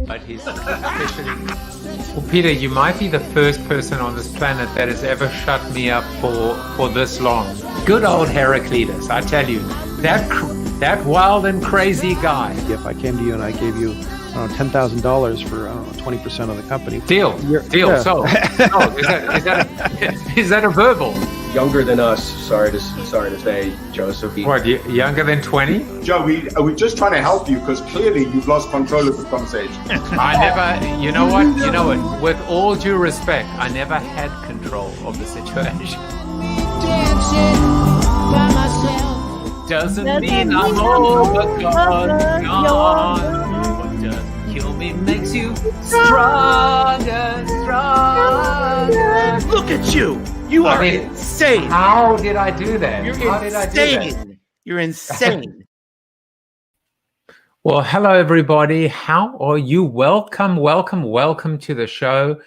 but he's officially. Well, Peter, you might be the first person on this planet that has ever shut me up for this long. Good old Heraclitus, I tell you, that wild and crazy guy. If I came to you and I gave you $10,000 for 20% of the company. Deal. Yeah. So, is that a verbal? Younger than us, sorry to say, Joseph. What, younger than 20? Joe, we're just trying to help you because clearly you've lost control of the conversation. I never, you know what? With all due respect, I never had control of the situation. Doesn't mean I'm overgone. What doesn't kill me makes you stronger. Look at you! You are insane. How did I do that? You're insane. Well, hello everybody. How are you? Welcome to the show.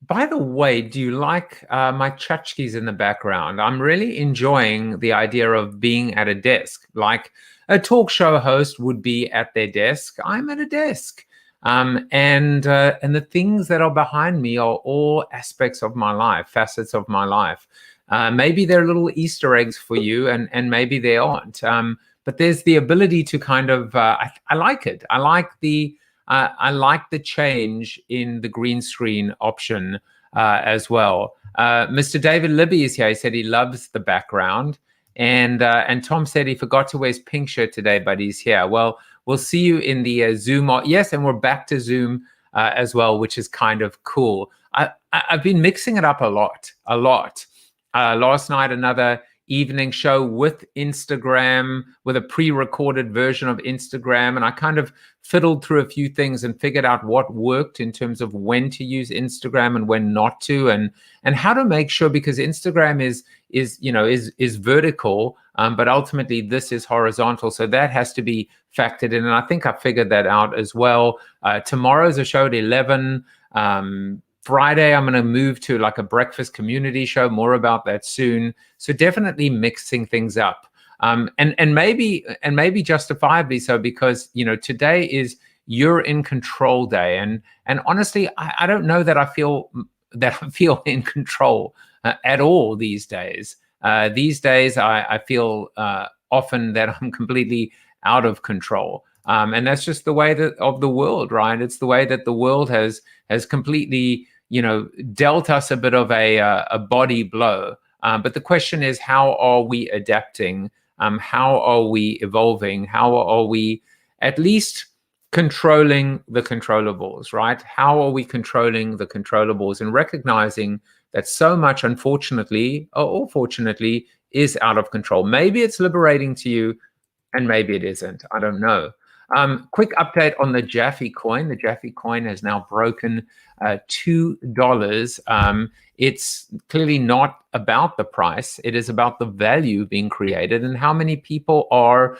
By the way, do you like my tchotchkes in the background? I'm really enjoying the idea of being at a desk, like a talk show host would be at their desk. I'm at a desk. And the things that are behind me are all aspects of my life, facets of my life. Maybe they're little Easter eggs for you, and maybe they aren't. But there's the ability to kind of, I like it. I like the change in the green screen option as well. Mr. David Libby is here. He said he loves the background. And Tom said he forgot to wear his pink shirt today, but he's here. Well, we'll see you in the Zoom. Yes, and we're back to Zoom as well, which is kind of cool. I've been mixing it up a lot. Last night, another evening show with Instagram, with a pre-recorded version of Instagram. And I kind of fiddled through a few things and figured out what worked in terms of when to use Instagram and when not to, and how to make sure, because Instagram is vertical, but ultimately this is horizontal. So that has to be factored in. And I think I figured that out as well. Tomorrow's a show at 11. Friday, I'm going to move to like a breakfast community show. More about that soon. So definitely mixing things up, and maybe justifiably so, because today is you're in control day, and honestly, I don't know that I feel in control at all these days. These days, I feel often that I'm completely out of control. And that's just the way of the world, right? It's the way that the world has completely, dealt us a bit of a body blow. But the question is, how are we adapting? How are we evolving? How are we at least controlling the controllables, right? How are we controlling the controllables and recognizing that so much, unfortunately, or fortunately, is out of control? Maybe it's liberating to you, and maybe it isn't. I don't know. Quick update on the JAFFE coin. The JAFFE coin has now broken $2. It's clearly not about the price. It is about the value being created and how many people are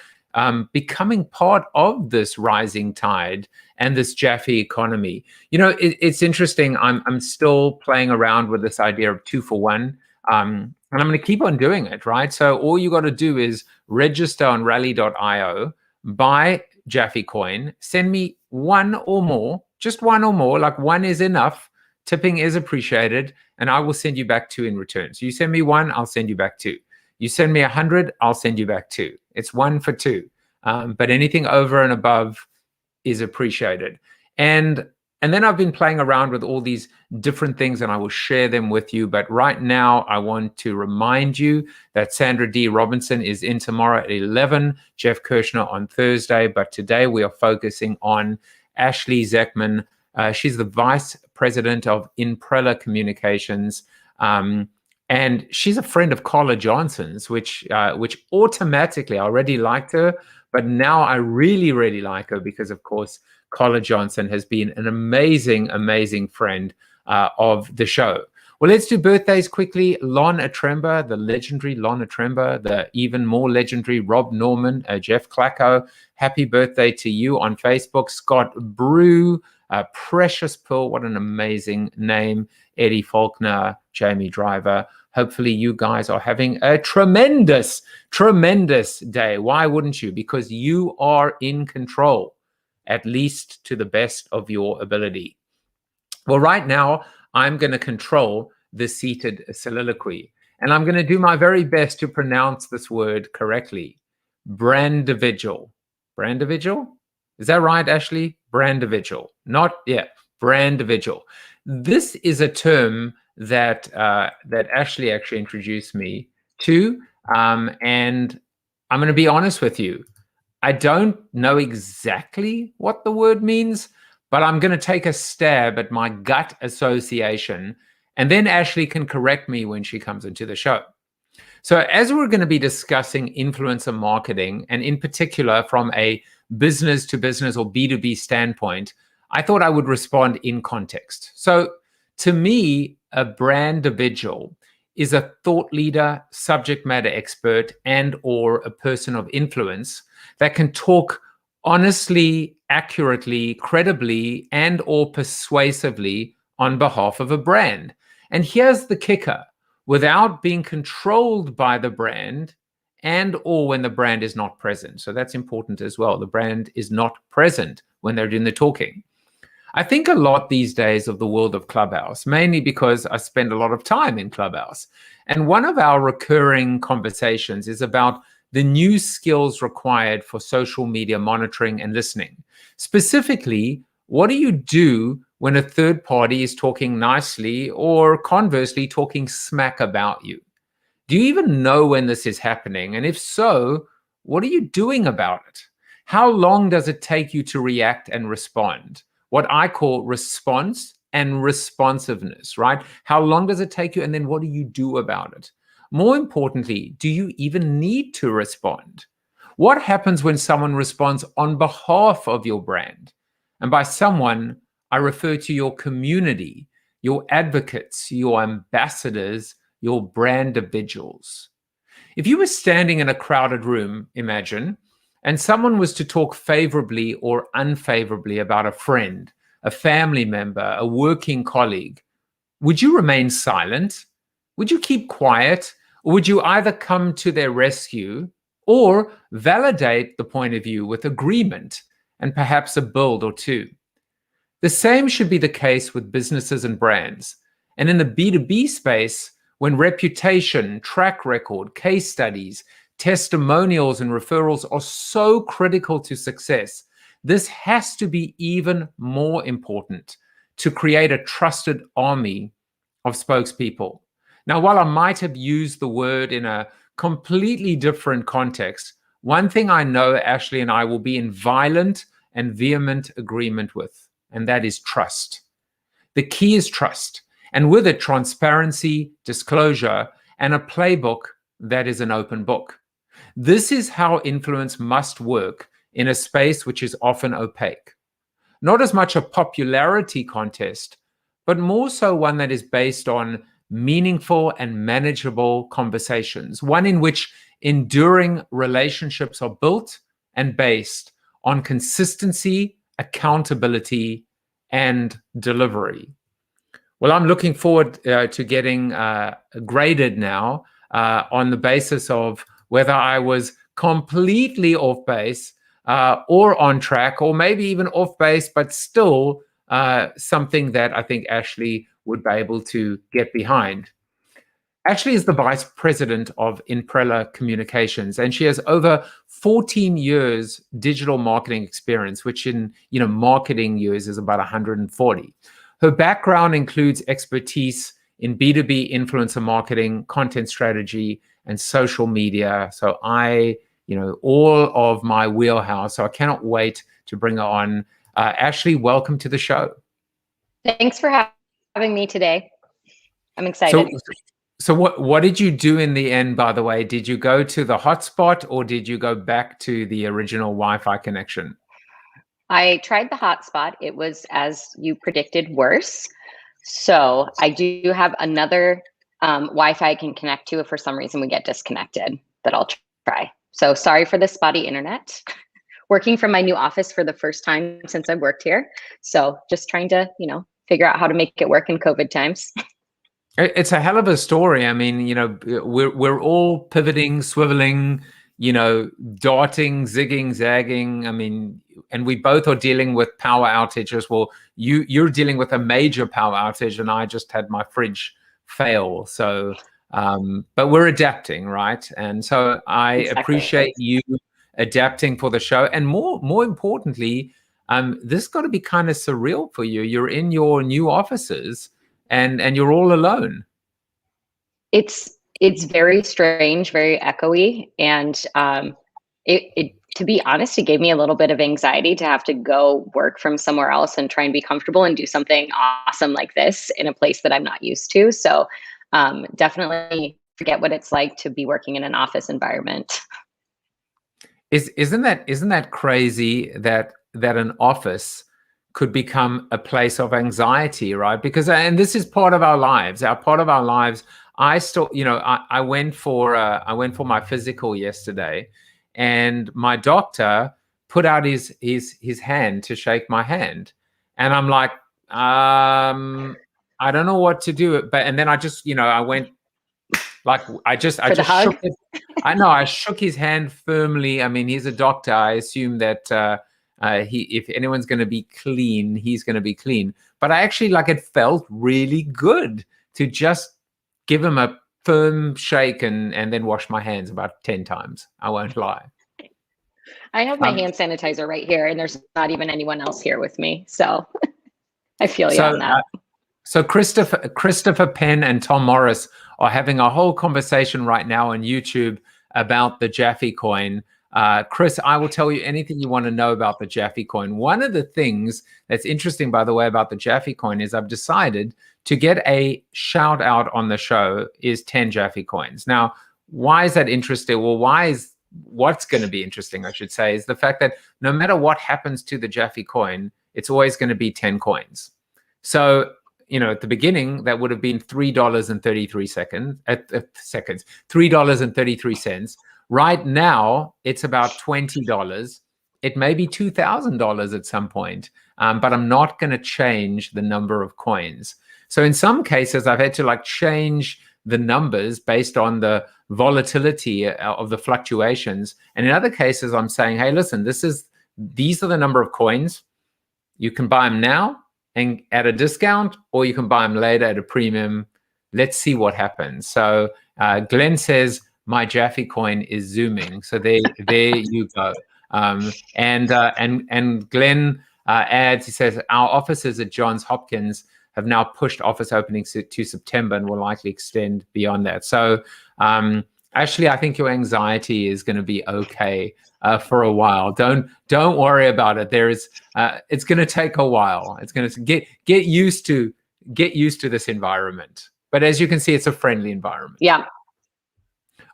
becoming part of this rising tide and this JAFFE economy. It's interesting. I'm still playing around with this idea of 2 for 1. And I'm going to keep on doing it, right? So all you got to do is register on rally.io, buy JAFFE coin, send me one or more, just one or more, like one is enough. Tipping is appreciated, and I will send you back 2 in return. So you send me 1, I'll send you back 2. You send me 100, I'll send you back 2. It's 1 for 2. But anything over and above is appreciated. And then I've been playing around with all these different things, and I will share them with you. But right now, I want to remind you that Sandra D. Robinson is in tomorrow at 11, Jeff Kirshner on Thursday. But today we are focusing on Ashley Zeckman. She's the Vice President of Imprella Communications. And she's a friend of Carla Johnson's, which automatically, I already liked her. But now I really, really like her because, of course, Carla Johnson has been an amazing, amazing friend of the show. Well, let's do birthdays quickly. Lon Atremba, the legendary Lon Atremba, the even more legendary Rob Norman, Jeff Clacko. Happy birthday to you on Facebook. Scott Brew, Precious Pearl, what an amazing name. Eddie Faulkner, Jamie Driver. Hopefully you guys are having a tremendous, tremendous day. Why wouldn't you? Because you are in control. at least to the best of your ability. Well, right now, I'm going to control the seated soliloquy, and I'm going to do my very best to pronounce this word correctly. Brandividual. Brandividual? Is that right, Ashley? Brandividual. Not, yeah, brandividual. This is a term that that Ashley actually introduced me to, and I'm going to be honest with you. I don't know exactly what the word means, but I'm going to take a stab at my gut association, and then Ashley can correct me when she comes into the show. So as we're going to be discussing influencer marketing, and in particular from a business to business or B2B standpoint, I thought I would respond in context. So to me, a brandividual is a thought leader, subject matter expert, and or a person of influence that can talk honestly, accurately, credibly, and or persuasively on behalf of a brand. And here's the kicker: without being controlled by the brand and or when the brand is not present. So that's important as well. The brand is not present when they're doing the talking. I think a lot these days of the world of Clubhouse, mainly because I spend a lot of time in Clubhouse. And one of our recurring conversations is about the new skills required for social media monitoring and listening. Specifically, what do you do when a third party is talking nicely or conversely talking smack about you? Do you even know when this is happening? And if so, what are you doing about it? How long does it take you to react and respond? What I call response and responsiveness, right? How long does it take you? And then what do you do about it? More importantly, do you even need to respond? What happens when someone responds on behalf of your brand? And by someone, I refer to your community, your advocates, your ambassadors, your brandividuals. If you were standing in a crowded room, imagine, and someone was to talk favorably or unfavorably about a friend, a family member, a working colleague, would you remain silent? Would you keep quiet? Or would you either come to their rescue or validate the point of view with agreement and perhaps a build or two? The same should be the case with businesses and brands. And in the B2B space, when reputation, track record, case studies, testimonials, and referrals are so critical to success, this has to be even more important to create a trusted army of spokespeople. Now, while I might have used the word in a completely different context, one thing I know Ashley and I will be in violent and vehement agreement with, and that is trust. The key is trust, and with it, transparency, disclosure, and a playbook that is an open book. This is how influence must work in a space which is often opaque. Not as much a popularity contest, but more so one that is based on meaningful and manageable conversations, one in which enduring relationships are built and based on consistency, accountability, and delivery. Well, I'm looking forward to getting graded now on the basis of whether I was completely off base or on track, or maybe even off base, but still something that I think Ashley would be able to get behind. Ashley is the vice president of Imprella Communications, and she has over 14 years digital marketing experience, which in marketing years is about 140. Her background includes expertise in B2B influencer marketing, content strategy, and social media. So all of my wheelhouse. So I cannot wait to bring her on. Ashley, welcome to the show. Thanks for having me today. I'm excited. So what did you do in the end, by the way? Did you go to the hotspot or did you go back to the original Wi-Fi connection? I tried the hotspot. It was, as you predicted, worse. So I do have another Wi-Fi I can connect to if for some reason we get disconnected that I'll try. So sorry for the spotty internet. Working from my new office for the first time since I've worked here. So just trying to, figure out how to make it work in COVID times. It's a hell of a story. I mean, we're all pivoting, swiveling, darting, zigging, zagging. I mean, we both are dealing with power outages. Well, you're dealing with a major power outage, and I just had my fridge fail. So, but we're adapting, right? And so I appreciate you adapting for the show, and more importantly, this got to be kind of surreal for you. You're in your new offices, and you're all alone. It's very strange, very echoey, and to be honest, it gave me a little bit of anxiety to have to go work from somewhere else and try and be comfortable and do something awesome like this in a place that I'm not used to. So definitely forget what it's like to be working in an office environment. Isn't that crazy that an office could become a place of anxiety, right? Because, and this is part of our lives. I still, I went for my physical yesterday, and my doctor put out his hand to shake my hand, and I'm like, I don't know what to do. And then I just, I went, like, I just shook it. I shook his hand firmly. I mean, he's a doctor. I assume that if anyone's going to be clean, he's going to be clean. But I actually, like, it felt really good to just give him a firm shake and then wash my hands about 10 times. I won't lie. I have my hand sanitizer right here, and there's not even anyone else here with me. So I feel you on that. So Christopher Penn and Tom Morris are having a whole conversation right now on YouTube about the JAFFE coin. Chris, I will tell you anything you want to know about the JAFFE coin. One of the things that's interesting, by the way, about the JAFFE coin is I've decided to get a shout out on the show is 10 JAFFE coins. Now, why is that interesting? Well, what's going to be interesting, I should say, is the fact that no matter what happens to the JAFFE coin, it's always going to be 10 coins. So, at the beginning, that would have been $3.33 $3.33. Right now, it's about $20. It may be $2,000 at some point, but I'm not going to change the number of coins. So in some cases, I've had to change the numbers based on the volatility of the fluctuations. And in other cases, I'm saying, hey, listen, these are the number of coins. You can buy them now and at a discount, or you can buy them later at a premium. Let's see what happens. So Glenn says, my JAFFE coin is zooming. So there you go. And Glenn adds, he says, our offices at Johns Hopkins have now pushed office openings to September and will likely extend beyond that. So actually, I think your anxiety is going to be okay for a while. Don't worry about it. It's going to take a while. It's going to get used to this environment. But as you can see, it's a friendly environment. Yeah.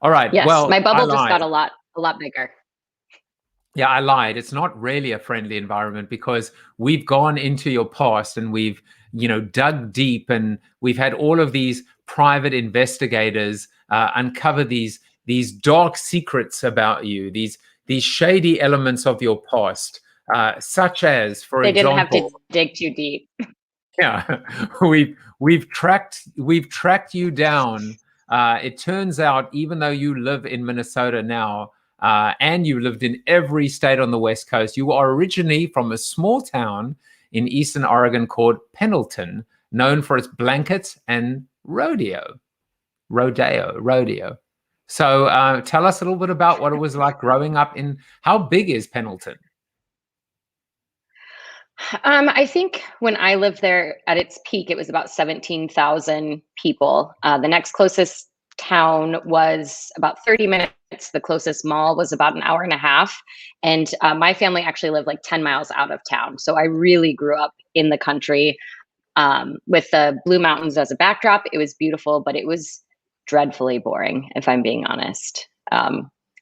All right. Yes, well, my bubble just got a lot bigger. Yeah, I lied. It's not really a friendly environment because we've gone into your past and we've, dug deep, and we've had all of these private investigators uncover these dark secrets about you, these shady elements of your past, such as, for example, they didn't have to dig too deep. Yeah, we've tracked you down. It turns out, even though you live in Minnesota now, and you lived in every state on the West Coast, you are originally from a small town in Eastern Oregon called Pendleton, known for its blankets and rodeo. So tell us a little bit about what it was like growing up how big is Pendleton? I think when I lived there at its peak, it was about 17,000 people. The next closest town was about 30 minutes. The closest mall was about an hour and a half. And my family actually lived 10 miles out of town. So I really grew up in the country with the Blue Mountains as a backdrop. It was beautiful, but it was dreadfully boring, if I'm being honest.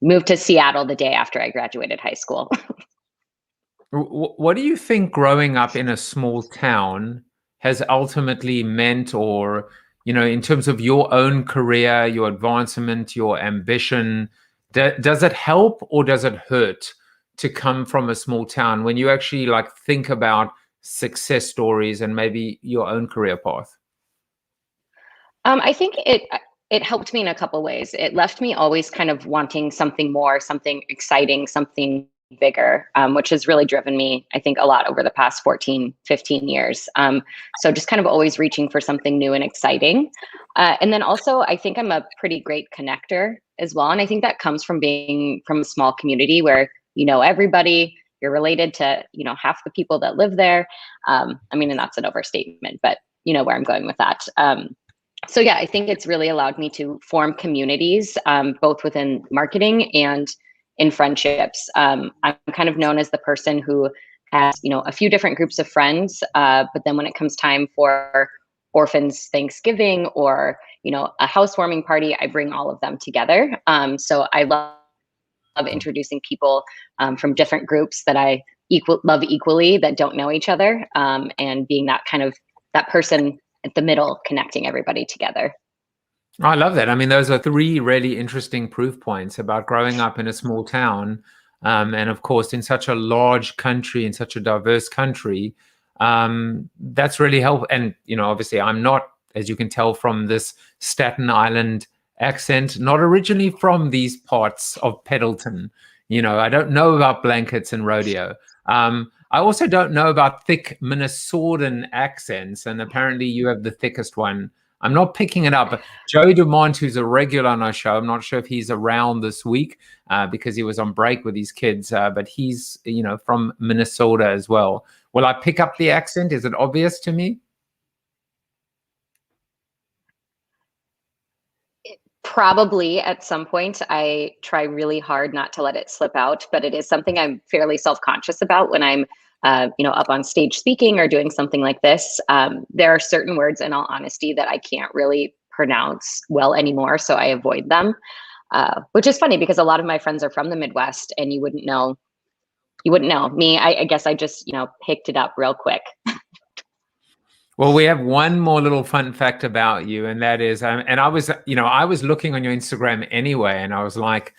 Moved to Seattle the day after I graduated high school. What do you think growing up in a small town has ultimately meant, or, in terms of your own career, your advancement, your ambition? Does it help or does it hurt to come from a small town when you actually think about success stories and maybe your own career path? I think it helped me in a couple ways. It left me always kind of wanting something more, something exciting, something bigger, which has really driven me, I think, a lot over the past 14, 15 years. So just kind of always reaching for something new and exciting. And then also, I think I'm a pretty great connector as well. And I think that comes from being from a small community where you know everybody, you're related to, you know, half the people that live there. I mean, and that's an overstatement, but you know where I'm going with that. So yeah, I think it's really allowed me to form communities, both within marketing and in friendships. I'm kind of known as the person who has, you know, a few different groups of friends, but then when it comes time for orphans Thanksgiving or, you know, a housewarming party, I bring all of them together. So I love introducing people from different groups that I love equally that don't know each other, and being that kind of that person at the middle, connecting everybody together. I love that. I mean, those are three really interesting proof points about growing up in a small town. And of course, in such a large country, in such a diverse country, that's really helpful. And, you know, obviously I'm not, as you can tell from this Staten Island accent, not originally from these parts of Pendleton. You know, I don't know about blankets and rodeo. I also don't know about thick Minnesotan accents. And apparently you have the thickest one. I'm not picking it up. Joe Dumont, who's a regular on our show, I'm not sure if he's around this week because he was on break with his kids, but he's, you know, from Minnesota as well. Will I pick up the accent? Is it obvious to me? Probably at some point. I try really hard not to let it slip out, but it is something I'm fairly self-conscious about when I'm you know, up on stage speaking or doing something like this. There are certain words, in all honesty, that I can't really pronounce well anymore, so I avoid them, which is funny because a lot of my friends are from the Midwest, and you wouldn't know. You wouldn't know me. I guess I just, you know, picked it up real quick. Well, we have one more little fun fact about you, and that is, and I was, you know, I was looking on your Instagram anyway, and I was like,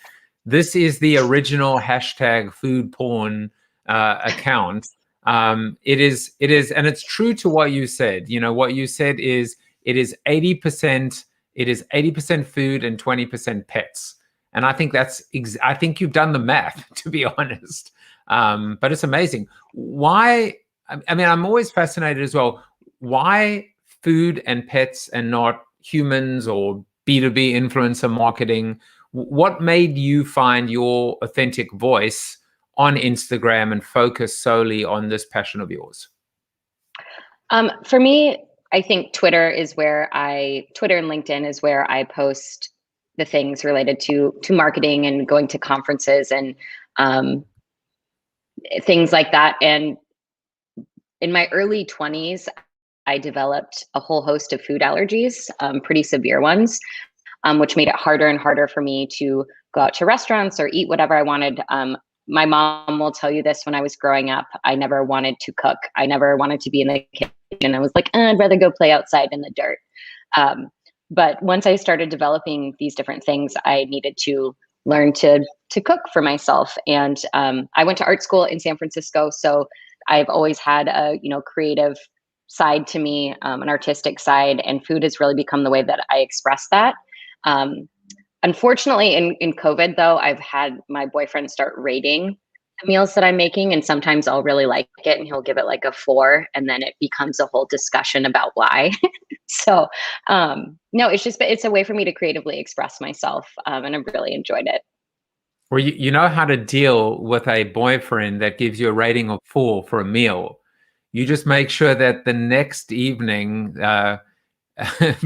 this is the original hashtag food porn account. It is, and it's true to what you said. You know, what you said is it is 80%, it is 80% food and 20% pets. And I think that's, I think you've done the math, to be honest. But it's amazing. Why? I mean, I'm always fascinated as well. Why food and pets and not humans or B2B influencer marketing? What made you find your authentic voice on Instagram and focus solely on this passion of yours? For me, I think Twitter and LinkedIn is where I post the things related to marketing and going to conferences and things like that. And in my early 20s, I developed a whole host of food allergies, pretty severe ones, which made it harder and harder for me to go out to restaurants or eat whatever I wanted. My mom will tell you this: when I was growing up, I never wanted to cook. I never wanted to be in the kitchen. I was like, I'd rather go play outside in the dirt. But once I started developing these different things, I needed to learn to cook for myself. And I went to art school in San Francisco, so I've always had a, you know, creative side to me, an artistic side, and food has really become the way that I express that. Unfortunately, in COVID, though, I've had my boyfriend start rating the meals that I'm making, and sometimes I'll really like it and he'll give it like a 4, and then it becomes a whole discussion about why. So no, it's a way for me to creatively express myself, and I've really enjoyed it. Well, you know how to deal with a boyfriend that gives you a rating of 4 for a meal. You just make sure that the next evening,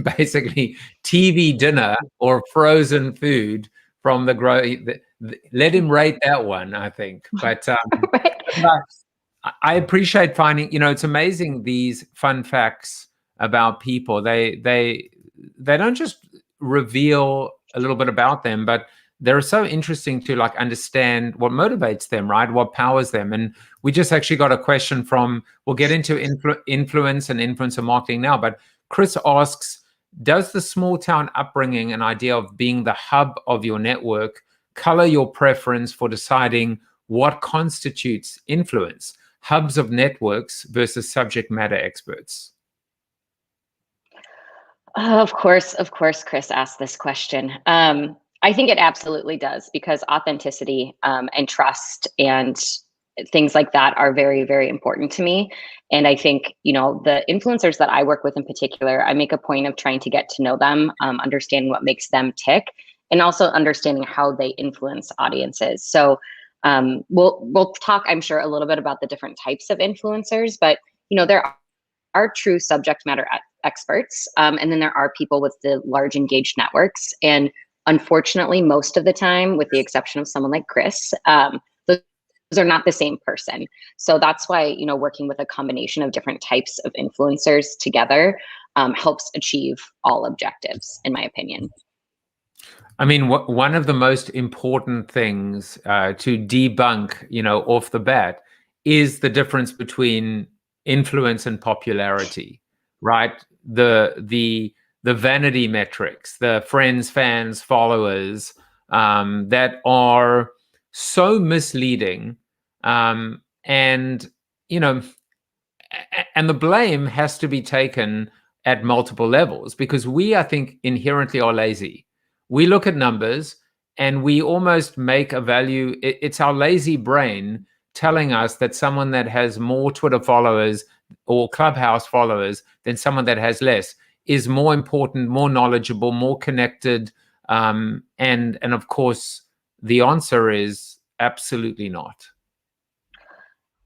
basically TV dinner or frozen food from the let him rate that one, I think. But Right. I appreciate finding, you know, it's amazing, these fun facts about people. They don't just reveal a little bit about them, but they're so interesting to like understand what motivates them, right? What powers them. And we just actually got a question from, we'll get into influence and influencer marketing now, but Chris asks, does the small town upbringing and idea of being the hub of your network color your preference for deciding what constitutes influence, hubs of networks versus subject matter experts? Of course, Chris asked this question. I think it absolutely does, because authenticity and trust and things like that are very, very important to me. And I think, the influencers that I work with in particular, I make a point of trying to get to know them, understanding what makes them tick, and also understanding how they influence audiences. So we'll talk, I'm sure, a little bit about the different types of influencers, but there are true subject matter experts, and then there are people with the large engaged networks. And unfortunately, most of the time, with the exception of someone like Chris, those are not the same person. So that's why, working with a combination of different types of influencers together helps achieve all objectives, in my opinion. I mean, one of the most important things to debunk, off the bat, is the difference between influence and popularity, right? The vanity metrics, the friends, fans, followers, that are so misleading, and and the blame has to be taken at multiple levels, because we, I think, inherently are lazy. We look at numbers and we almost make a value. It's our lazy brain telling us that someone that has more Twitter followers or Clubhouse followers than someone that has less is more important, more knowledgeable, more connected. And of course, the answer is absolutely not.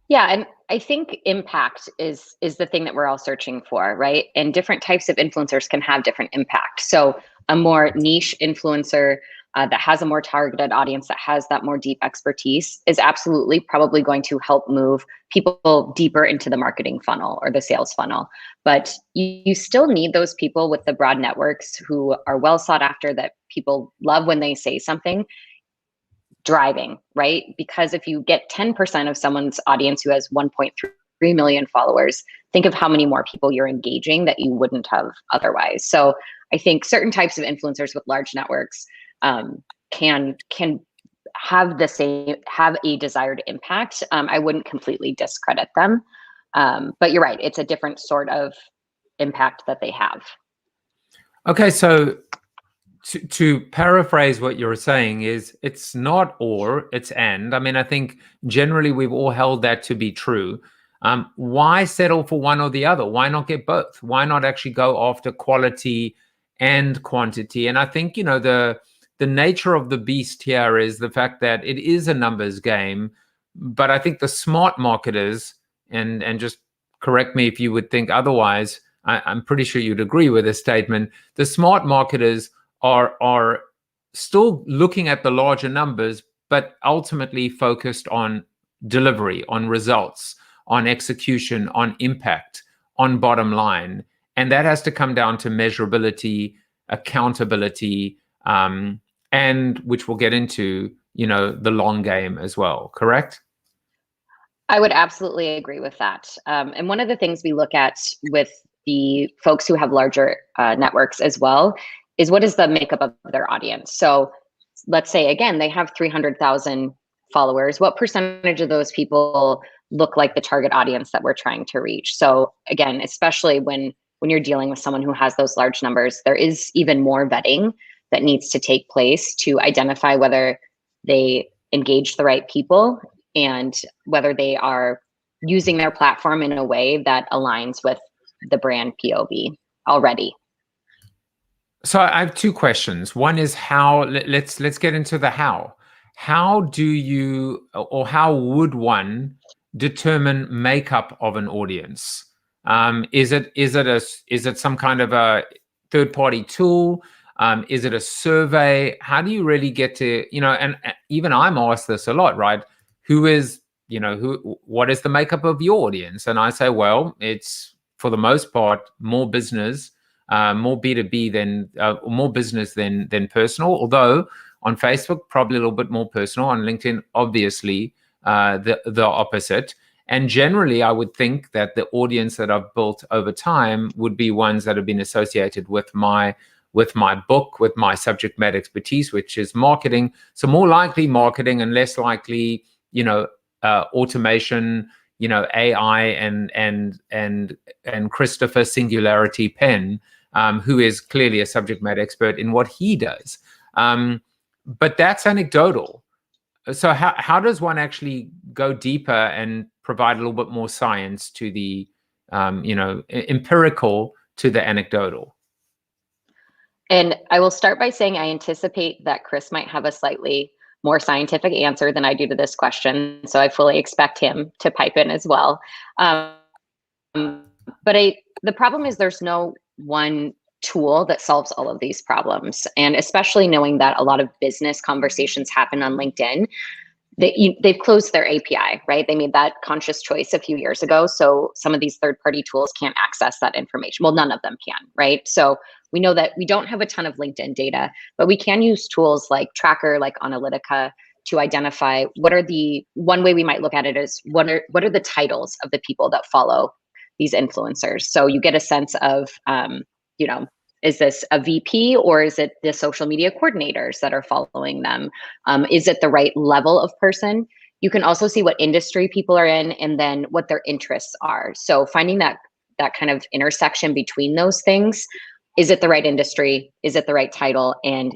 Yeah, and I think impact is the thing that we're all searching for, right? And different types of influencers can have different impact. So a more niche influencer that has a more targeted audience, that has that more deep expertise, is absolutely probably going to help move people deeper into the marketing funnel or the sales funnel. But you still need those people with the broad networks who are well sought after, that people love when they say something, driving, right? Because if you get 10% of someone's audience who has 1.3 million followers, think of how many more people you're engaging that you wouldn't have otherwise. So I think certain types of influencers with large networks can have a desired impact. I wouldn't completely discredit them, but you're right, it's a different sort of impact that they have. Okay, so to paraphrase what you're saying, is it's not or, it's and. I mean, I think generally we've all held that to be true. Why settle for one or the other? Why not get both? Why not actually go after quality and quantity? And I think, the nature of the beast here is the fact that it is a numbers game. But I think the smart marketers, and just correct me if you would think otherwise, I'm pretty sure you'd agree with this statement, the smart marketers are still looking at the larger numbers, but ultimately focused on delivery, on results, on execution, on impact, on bottom line. And that has to come down to measurability, accountability, and which we'll get into, the long game as well, correct? I would absolutely agree with that. And one of the things we look at with the folks who have larger networks as well is, what is the makeup of their audience? So let's say, again, they have 300,000 followers. What percentage of those people look like the target audience that we're trying to reach? So again, especially when you're dealing with someone who has those large numbers, there is even more vetting that needs to take place to identify whether they engage the right people and whether they are using their platform in a way that aligns with the brand POV already. So I have two questions. One is how. Let's get into the how. How do you, or how would one determine makeup of an audience? Is it some kind of a third-party tool? Is it a survey? How do you really get to, and even I'm asked this a lot, right? What is the makeup of your audience? And I say, well, it's for the most part more business, more B2B than more business than personal. Although on Facebook, probably a little bit more personal. On LinkedIn, obviously, the opposite. And generally, I would think that the audience that I've built over time would be ones that have been associated with my book, with my subject matter expertise, which is marketing. So more likely marketing, and less likely, automation, AI and Christopher Singularity Penn, who is clearly a subject matter expert in what he does. but that's anecdotal. So how does one actually go deeper and provide a little bit more science to the, empirical to the anecdotal? And I will start by saying I anticipate that Chris might have a slightly more scientific answer than I do to this question. So I fully expect him to pipe in as well. But the problem is there's no one tool that solves all of these problems. And especially knowing that a lot of business conversations happen on LinkedIn, they've closed their API, right? They made that conscious choice a few years ago. So some of these third-party tools can't access that information. Well, none of them can, right? So we know that we don't have a ton of LinkedIn data, but we can use tools like Tracker, like Analytica, to identify one way we might look at it is what are the titles of the people that follow these influencers. So you get a sense of, is this a VP or is it the social media coordinators that are following them? Is it the right level of person? You can also see what industry people are in and then what their interests are. So finding that kind of intersection between those things. Is it the right industry? Is it the right title? And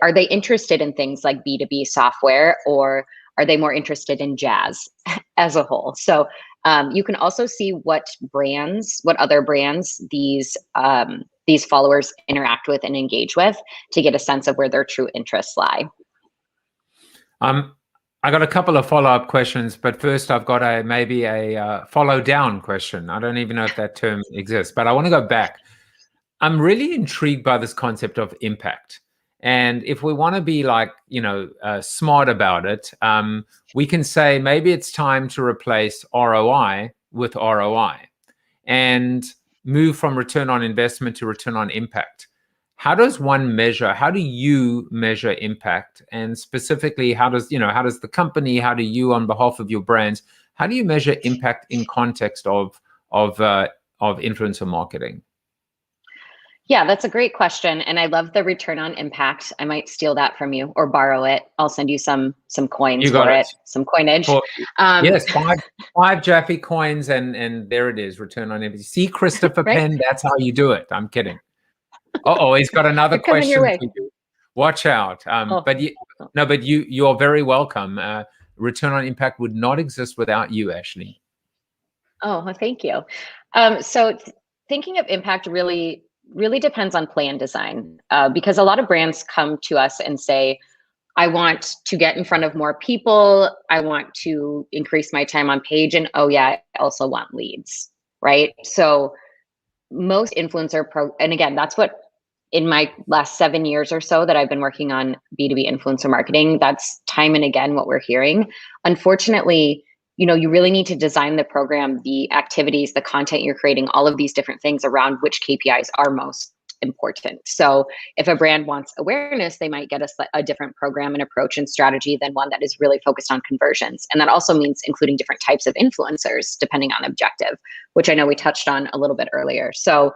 are they interested in things like B2B software, or are they more interested in jazz as a whole? So you can also see what other brands these followers interact with and engage with to get a sense of where their true interests lie. I got a couple of follow-up questions, but first I've got maybe a follow-down question. I don't even know if that term exists, but I want to go back. I'm really intrigued by this concept of impact. And if we want to be smart about it, we can say maybe it's time to replace ROI with ROI and move from return on investment to return on impact. How do you measure impact? And specifically, how does the company, how do you on behalf of your brands, how do you measure impact in context of influencer marketing? Yeah, that's a great question. And I love the return on impact. I might steal that from you or borrow it. I'll send you some coins for it, some coinage. Yes, five JAFFE coins, and there it is, return on impact. See, Christopher Right? Penn, that's how you do it. I'm kidding. Uh-oh, he's got another question for you. Watch out. But you're very welcome. Return on impact would not exist without you, Ashley. Oh, well, thank you. So thinking of impact really depends on plan design, because a lot of brands come to us and say, I want to get in front of more people. I want to increase my time on page. And oh yeah, I also want leads, right? So most and again, that's what in my last 7 years or so that I've been working on B2B influencer marketing, that's time and again what we're hearing. Unfortunately, you really need to design the program, the activities, the content you're creating, all of these different things around which KPIs are most important. So if a brand wants awareness, they might get a different program and approach and strategy than one that is really focused on conversions. And that also means including different types of influencers depending on objective, which I know we touched on a little bit earlier. So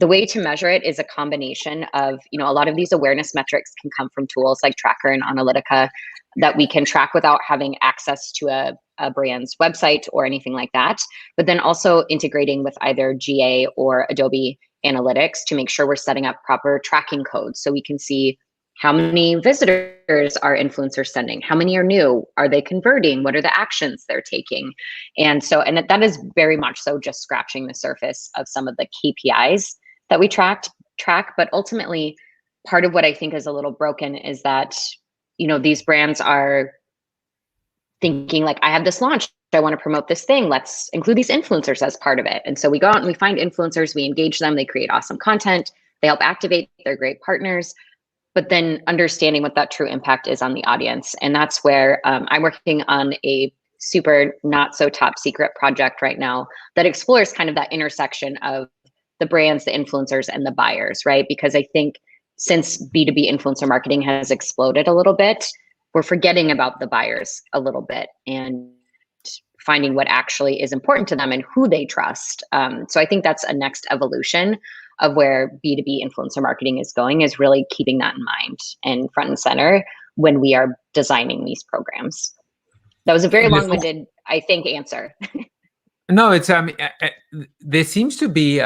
the way to measure it is a combination of, a lot of these awareness metrics can come from tools like Tracker and Analytica that we can track without having access to a brand's website or anything like that. But then also integrating with either GA or Adobe Analytics to make sure we're setting up proper tracking codes so we can see how many visitors are influencers sending, how many are new, are they converting, what are the actions they're taking? And that is very much so just scratching the surface of some of the KPIs that we track, but ultimately part of what I think is a little broken is that, these brands are thinking like, I have this launch, I want to promote this thing, let's include these influencers as part of it. And so we go out and we find influencers, we engage them, they create awesome content, they help activate, they're great partners, but then understanding what that true impact is on the audience. And that's where I'm working on a super not so top secret project right now that explores kind of that intersection of the brands, the influencers, and the buyers, right? Because I think since B2B influencer marketing has exploded a little bit, we're forgetting about the buyers a little bit and finding what actually is important to them and who they trust. So I think that's a next evolution of where B2B influencer marketing is going, is really keeping that in mind and front and center when we are designing these programs. That was a very long-winded, I think, answer. No, it's there seems to be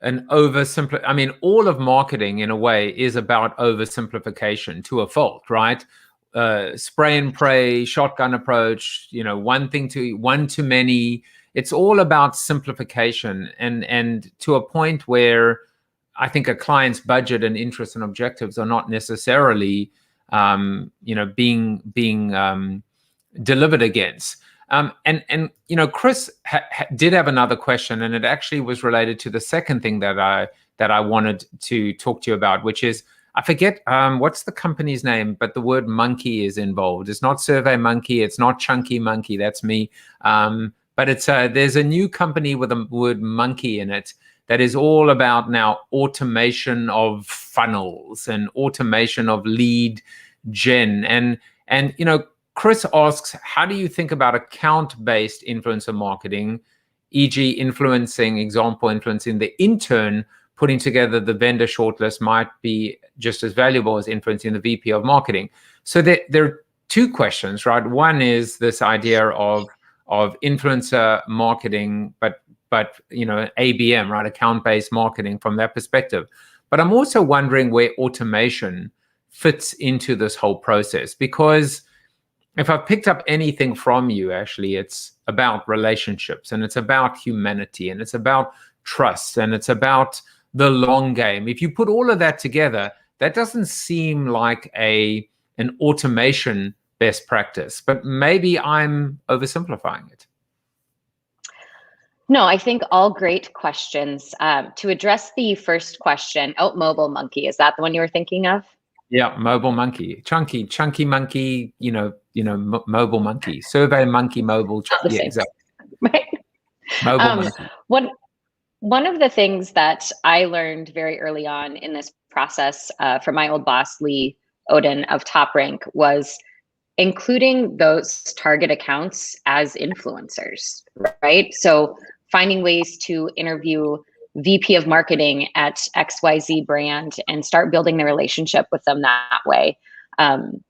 oversimple. I mean, all of marketing in a way is about oversimplification to a fault, right? Spray and pray, shotgun approach, one to many. It's all about simplification, and to a point where I think a client's budget and interests and objectives are not necessarily, being delivered against. Chris did have another question, and it actually was related to the second thing that I wanted to talk to you about, which is, I forget what's the company's name, but the word monkey is involved. It's not Survey Monkey, it's not Chunky Monkey, that's me. But it's there's a new company with the word monkey in it that is all about now automation of funnels and automation of lead gen. And Chris asks, how do you think about account-based influencer marketing, e.g. influencing the intern putting together the vendor shortlist might be just as valuable as influencing the VP of marketing? So there are two questions, right? One is this idea of influencer marketing, but ABM, right? Account-based marketing from that perspective. But I'm also wondering where automation fits into this whole process, because if I've picked up anything from you, actually, it's about relationships, and it's about humanity, and it's about trust, and it's about the long game. If you put all of that together, that doesn't seem like an automation best practice, but maybe I'm oversimplifying it. No, I think all great questions. To address the first question, mobile monkey, is that the one you were thinking of? Yeah, mobile monkey, chunky monkey, mobile monkey, survey monkey, mobile. Yeah, exactly. Right. Mobile monkey. One of the things that I learned very early on in this process from my old boss, Lee Odin of Top Rank, was including those target accounts as influencers, right? So finding ways to interview VP of marketing at XYZ brand and start building the relationship with them that way.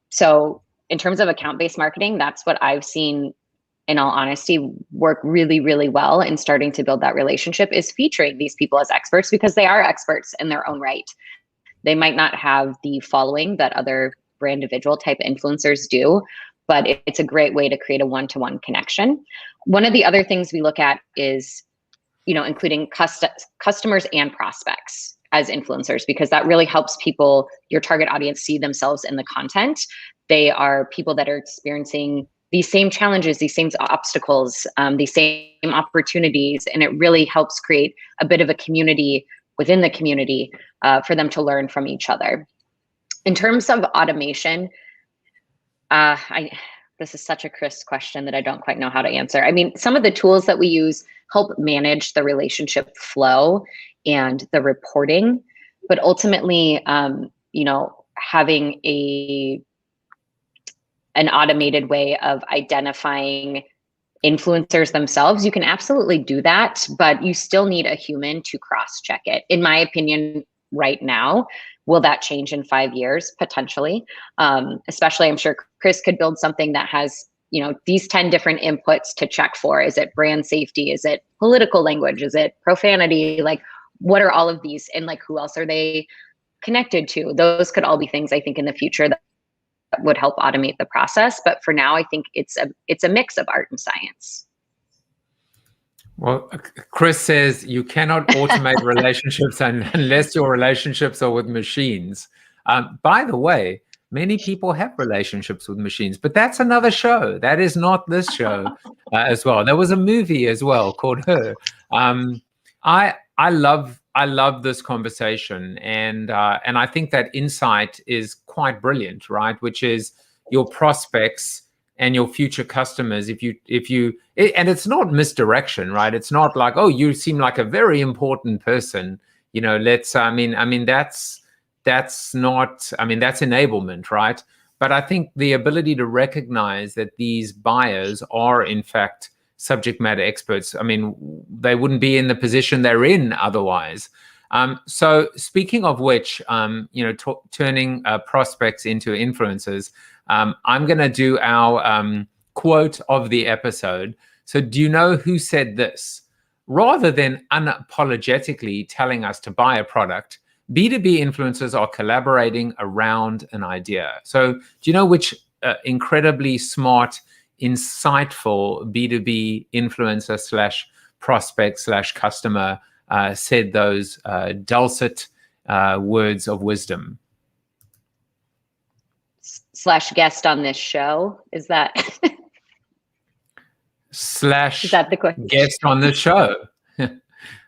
So in terms of account-based marketing, that's what I've seen, in all honesty, work really, really well in starting to build that relationship, is featuring these people as experts, because they are experts in their own right. They might not have the following that other brand individual type influencers do, but it's a great way to create a one-to-one connection. One of the other things we look at is, including customers and prospects as influencers, because that really helps people, your target audience, see themselves in the content. They are people that are experiencing these same challenges, these same obstacles, these same opportunities, and it really helps create a bit of a community within the community for them to learn from each other. In terms of automation, this is such a Chris question that I don't quite know how to answer. I mean, some of the tools that we use help manage the relationship flow and the reporting, but ultimately, having an automated way of identifying influencers themselves, you can absolutely do that, but you still need a human to cross-check it. In my opinion, right now, will that change in 5 years? Potentially. Especially, I'm sure Chris could build something that has, these 10 different inputs to check for. Is it brand safety? Is it political language? Is it profanity? Like, what are all of these? And like, who else are they connected to? Those could all be things I think in the future that would help automate the process. But for now, I think it's a mix of art and science. Well, Chris says you cannot automate relationships unless your relationships are with machines. By the way, many people have relationships with machines, but that's another show. That is not this show as well. There was a movie as well called Her. I love this conversation, and I think that insight is quite brilliant, right? Which is your prospects and your future customers. And it's not misdirection, right? It's not like, oh, you seem like a very important person. That's enablement, right? But I think the ability to recognize that these buyers are in fact subject matter experts. I mean, they wouldn't be in the position they're in otherwise. So speaking of which, turning prospects into influencers, I'm going to do our quote of the episode. So do you know who said this? rather than unapologetically telling us to buy a product, B2B influencers are collaborating around an idea. So do you know which incredibly smart, insightful B2B influencer slash prospect slash customer said those dulcet words of wisdom? Slash guest on this show? Is that slash is that the question? Guest on the show?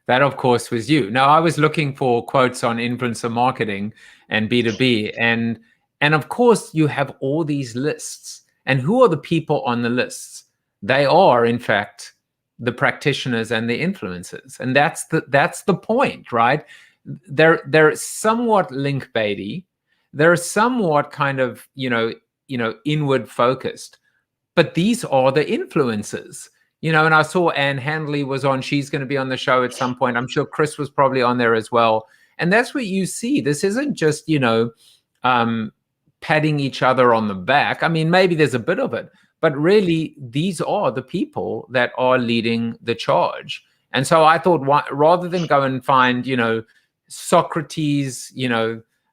That, of course, was you. Now, I was looking for quotes on influencer marketing and B2B. And of course, you have all these lists. And who are the people on the lists? They are, in fact, the practitioners and the influencers. And that's the point, right? They're somewhat link baity. They're somewhat kind of, inward focused. But these are the influencers. And I saw Anne Handley was on. She's going to be on the show at some point. I'm sure Chris was probably on there as well. And that's what you see. This isn't just, patting each other on the back. I mean, maybe there's a bit of it, but really these are the people that are leading the charge. And so I thought, rather than go and find, Socrates,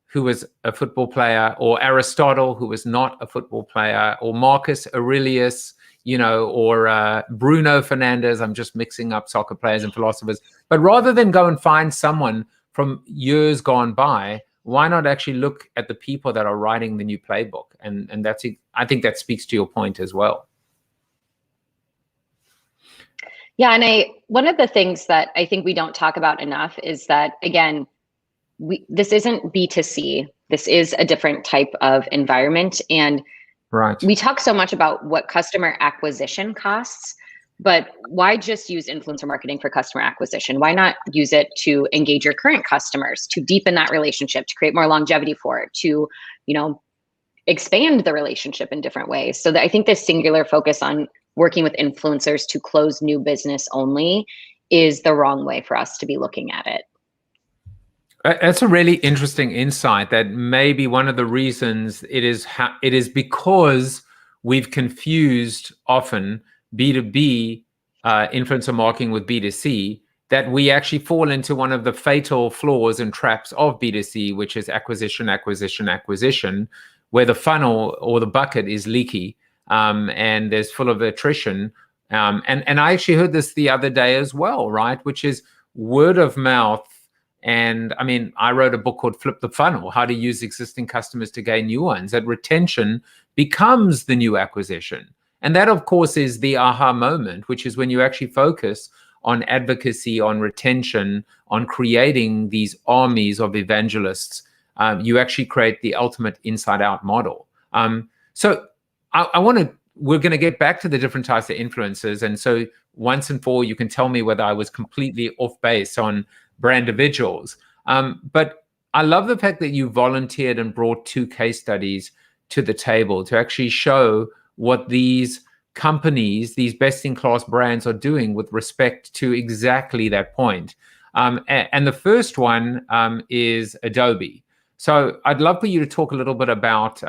who was a football player, or Aristotle, who was not a football player, or Marcus Aurelius, or Bruno Fernandes. I'm just mixing up soccer players and philosophers. But rather than go and find someone from years gone by, why not actually look at the people that are writing the new playbook? And that's it. I think that speaks to your point as well. Yeah, and one of the things that I think we don't talk about enough is that, again, this isn't B2C. This is a different type of environment. And right. We talk so much about what customer acquisition costs, but why just use influencer marketing for customer acquisition? Why not use it to engage your current customers, to deepen that relationship, to create more longevity for it, to, expand the relationship in different ways? So that I think this singular focus on working with influencers to close new business only is the wrong way for us to be looking at it. That's a really interesting insight, that maybe one of the reasons it is because we've confused often B2B influencer marketing with B2C, that we actually fall into one of the fatal flaws and traps of B2C, which is acquisition, where the funnel or the bucket is leaky and there's full of attrition. And I actually heard this the other day as well, right? Which is word of mouth. And I mean, I wrote a book called Flip the Funnel, how to use existing customers to gain new ones. That retention becomes the new acquisition. And that, of course, is the aha moment, which is when you actually focus on advocacy, on retention, on creating these armies of evangelists. You actually create the ultimate inside out model. So we're going to get back to the different types of influencers. And so once and for all, you can tell me whether I was completely off base on brand individuals. But I love the fact that you volunteered and brought 2 case studies to the table to actually show what these companies, these best-in-class brands are doing with respect to exactly that point. And the first one is Adobe. So I'd love for you to talk a little bit about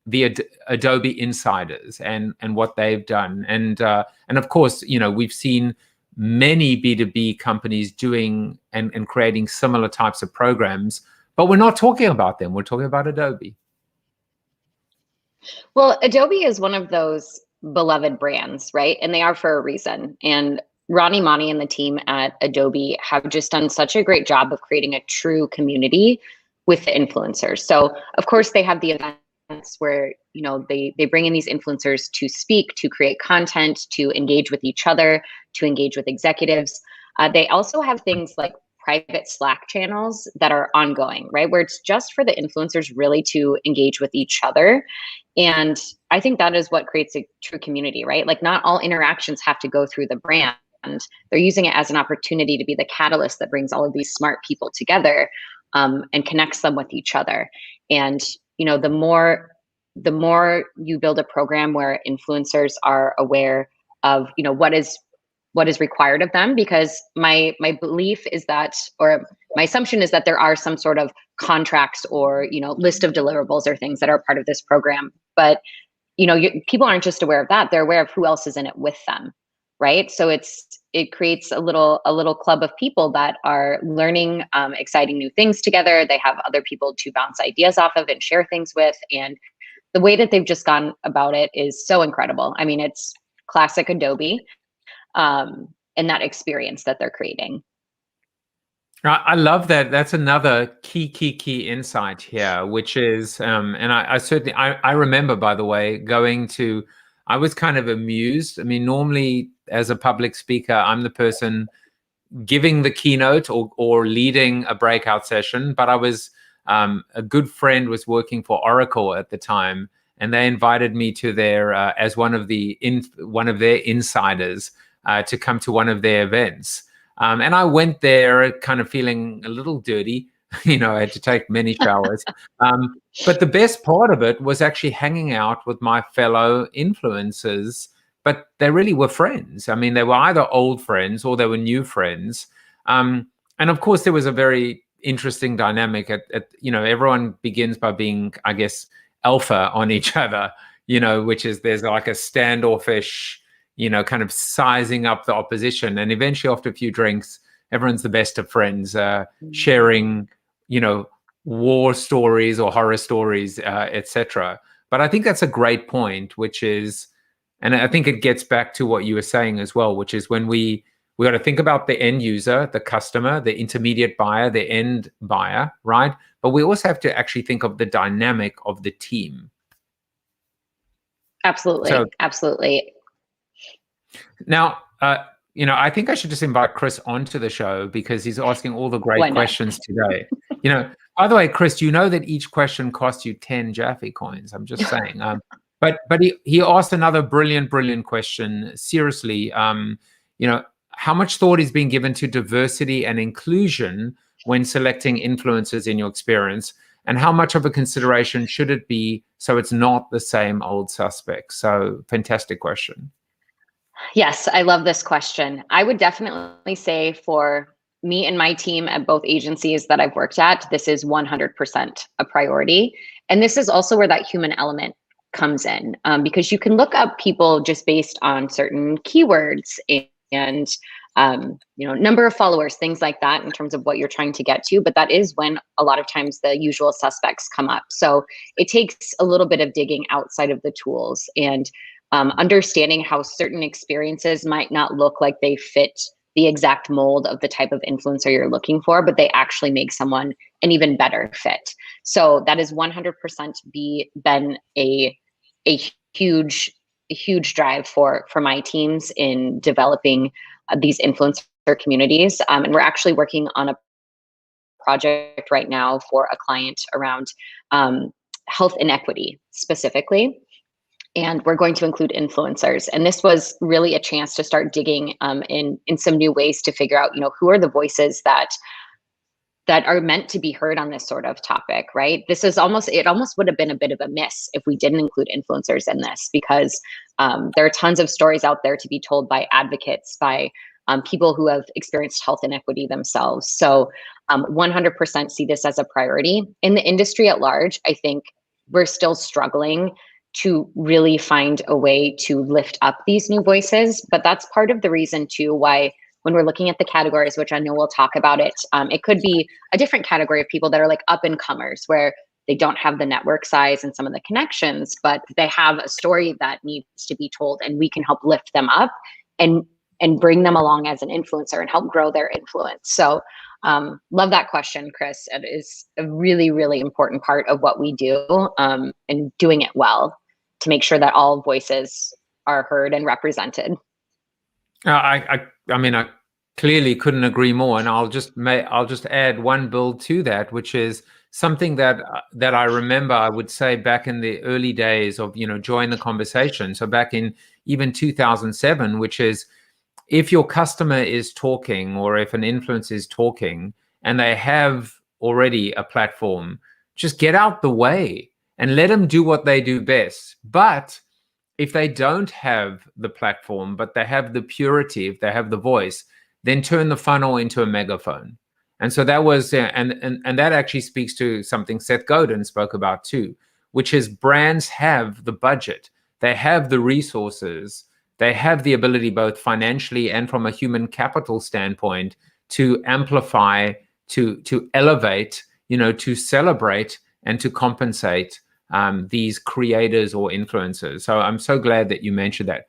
the Adobe insiders and what they've done. And of course, we've seen many B2B companies doing and creating similar types of programs, but we're not talking about them. We're talking about Adobe. Well, Adobe is one of those beloved brands, right? And they are for a reason. And Ronnie Monty and the team at Adobe have just done such a great job of creating a true community with the influencers. So of course they have the events where, they bring in these influencers to speak, to create content, to engage with each other, to engage with executives. They also have things like private Slack channels that are ongoing, right? Where it's just for the influencers really to engage with each other. And I think that is what creates a true community, right? Like not all interactions have to go through the brand. They're using it as an opportunity to be the catalyst that brings all of these smart people together and connects them with each other. And, the more you build a program where influencers are aware of, what is required of them, because my belief is that, or my assumption is that there are some sort of contracts or, list of deliverables or things that are part of this program. But, people aren't just aware of that. They're aware of who else is in it with them, right? So it creates a little club of people that are learning exciting new things together. They have other people to bounce ideas off of and share things with. And the way that they've just gone about it is so incredible. I mean, it's classic Adobe, and that experience that they're creating. I love that. That's another key insight here, which is, and I certainly, I remember, by the way, I was kind of amused. I mean, normally as a public speaker, I'm the person giving the keynote or leading a breakout session, but I was, a good friend was working for Oracle at the time, and they invited me to their, as one of their insiders, to come to one of their events. And I went there kind of feeling a little dirty. I had to take many showers. But the best part of it was actually hanging out with my fellow influencers, but they really were friends. I mean, they were either old friends or they were new friends. And of course, there was a very interesting dynamic everyone begins by being, I guess, alpha on each other, which is there's like a standoffish, kind of sizing up the opposition. And eventually after a few drinks, everyone's the best of friends, sharing, war stories or horror stories, etc. But I think that's a great point, which is, and I think it gets back to what you were saying as well, which is when we got to think about the end user, the customer, the intermediate buyer, the end buyer, right? But we also have to actually think of the dynamic of the team. Absolutely. So, absolutely. Now, I think I should just invite Chris onto the show because he's asking all the great questions today. By the way, Chris, you know that each question costs you 10 JAFFE coins. I'm just saying. But he asked another brilliant question. Seriously, how much thought is being given to diversity and inclusion when selecting influencers in your experience? And how much of a consideration should it be so it's not the same old suspects? So fantastic question. Yes, I love this question. I would definitely say for me and my team at both agencies that I've worked at, this is 100% a priority. And this is also where that human element comes in, because you can look up people just based on certain keywords and number of followers, things like that in terms of what you're trying to get to. But that is when a lot of times the usual suspects come up. So it takes a little bit of digging outside of the tools and understanding how certain experiences might not look like they fit the exact mold of the type of influencer you're looking for, but they actually make someone an even better fit. So that is 100% been a huge drive for my teams in developing these influencer communities. And we're actually working on a project right now for a client around health inequity specifically. And we're going to include influencers. And this was really a chance to start digging in some new ways to figure out, who are the voices that are meant to be heard on this sort of topic, right? It almost would have been a bit of a miss if we didn't include influencers in this, because there are tons of stories out there to be told by advocates, by people who have experienced health inequity themselves. So 100% see this as a priority. In the industry at large, I think we're still struggling to really find a way to lift up these new voices. But that's part of the reason too why when we're looking at the categories, which I know we'll talk about it could be a different category of people that are like up and comers, where they don't have the network size and some of the connections, but they have a story that needs to be told, and we can help lift them up and bring them along as an influencer and help grow their influence. So love that question, Chris. It is a really, really important part of what we do, and doing it well to make sure that all voices are heard and represented. I mean, I clearly couldn't agree more, and I'll just add one build to that, which is something that I remember I would say back in the early days of join the conversation. So back in even 2007, which is if your customer is talking or if an influencer is talking and they have already a platform, just get out the way and let them do what they do best. But if they don't have the platform, but they have the purity, if they have the voice, then turn the funnel into a megaphone. And so that was, and that actually speaks to something Seth Godin spoke about too, which is brands have the budget, they have the resources, they have the ability, both financially and from a human capital standpoint, to amplify, to elevate, to celebrate and to compensate these creators or influencers. So I'm so glad that you mentioned that.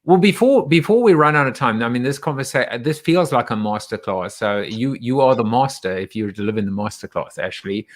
Well, before we run out of time, I mean, this feels like a masterclass. So you are the master if you're delivering the masterclass, Ashley.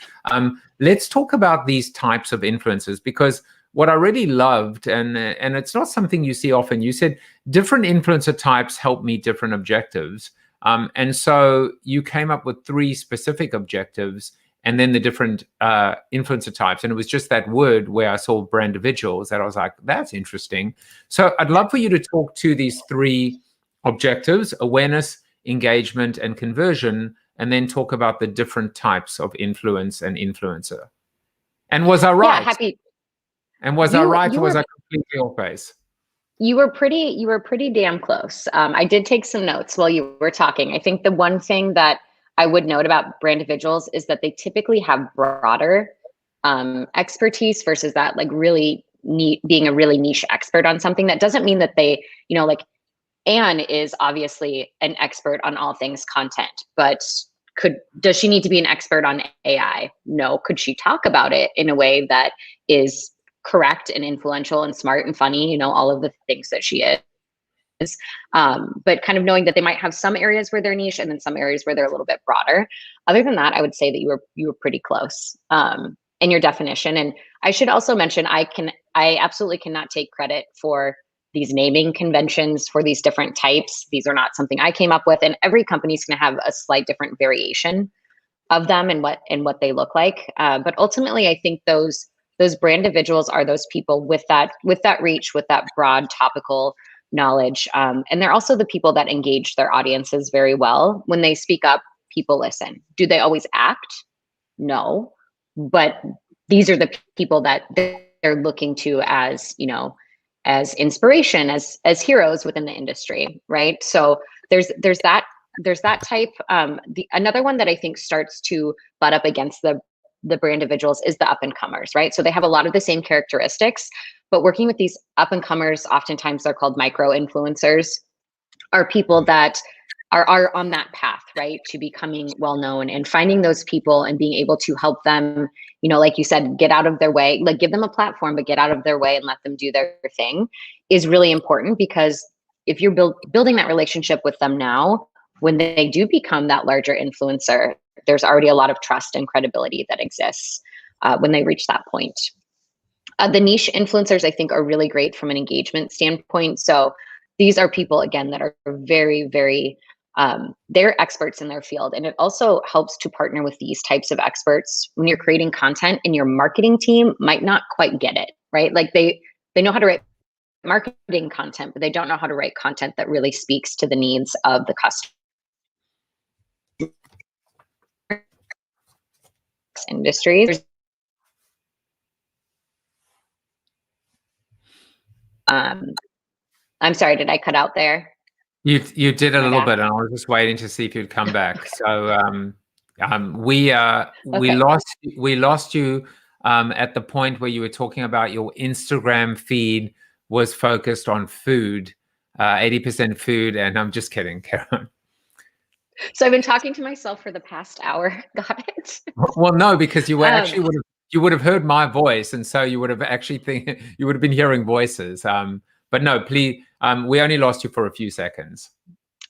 Let's talk about these types of influencers, because what I really loved, and it's not something you see often, you said different influencer types help meet different objectives. And so you came up with 3 specific objectives, and then the different influencer types. And it was just that word where I saw brand individuals that I was like, that's interesting. So I'd love for you to talk to these 3 objectives: awareness, engagement, and conversion, and then talk about the different types of influence and influencer. And was I right? Yeah, happy. And was I right, or was I completely off base? You were pretty damn close. I did take some notes while you were talking. I think the one thing that I would note about brand individuals is that they typically have broader expertise versus that like really being a really niche expert on something. That doesn't mean that they, like Anne is obviously an expert on all things content, but does she need to be an expert on AI? No. Could she talk about it in a way that is correct and influential and smart and funny, all of the things that she is? But kind of knowing that they might have some areas where they're niche and then some areas where they're a little bit broader. Other than that, I would say that you were pretty close in your definition. And I should also mention, I absolutely cannot take credit for these naming conventions for these different types. These are not something I came up with, and every company is going to have a slight different variation of them and what they look like. But ultimately, I think those brand individuals are those people with that reach, with that broad topical knowledge. And they're also the people that engage their audiences very well. When they speak up, people listen. Do they always act? No. But these are the people that they're looking to as, as inspiration, as heroes within the industry, right? So there's that type. Another one that I think starts to butt up against the brand individuals is the up and comers, right? So they have a lot of the same characteristics, but working with these up and comers, oftentimes they're called micro influencers, are people that are on that path, right, to becoming well known, and finding those people and being able to help them, like you said, get out of their way, like give them a platform, but get out of their way and let them do their thing is really important. Because if you're building that relationship with them now, when they do become that larger influencer, there's already a lot of trust and credibility that exists when they reach that point. The niche influencers, I think, are really great from an engagement standpoint. So these are people, again, that are very, very, they're experts in their field. And it also helps to partner with these types of experts when you're creating content, and your marketing team might not quite get it, right? Like they know how to write marketing content, but they don't know how to write content that really speaks to the needs of the customer. Industries. I'm sorry, did I cut out there? You did a little bit, and I was just waiting to see if you'd come back. So we lost you at the point where you were talking about your Instagram feed was focused on food, 80% food, and I'm just kidding, Karen. So I've been talking to myself for the past hour. Got it? Well, no, because you were actually you would have heard my voice, and so you would have actually you would have been hearing voices. But no, please, we only lost you for a few seconds.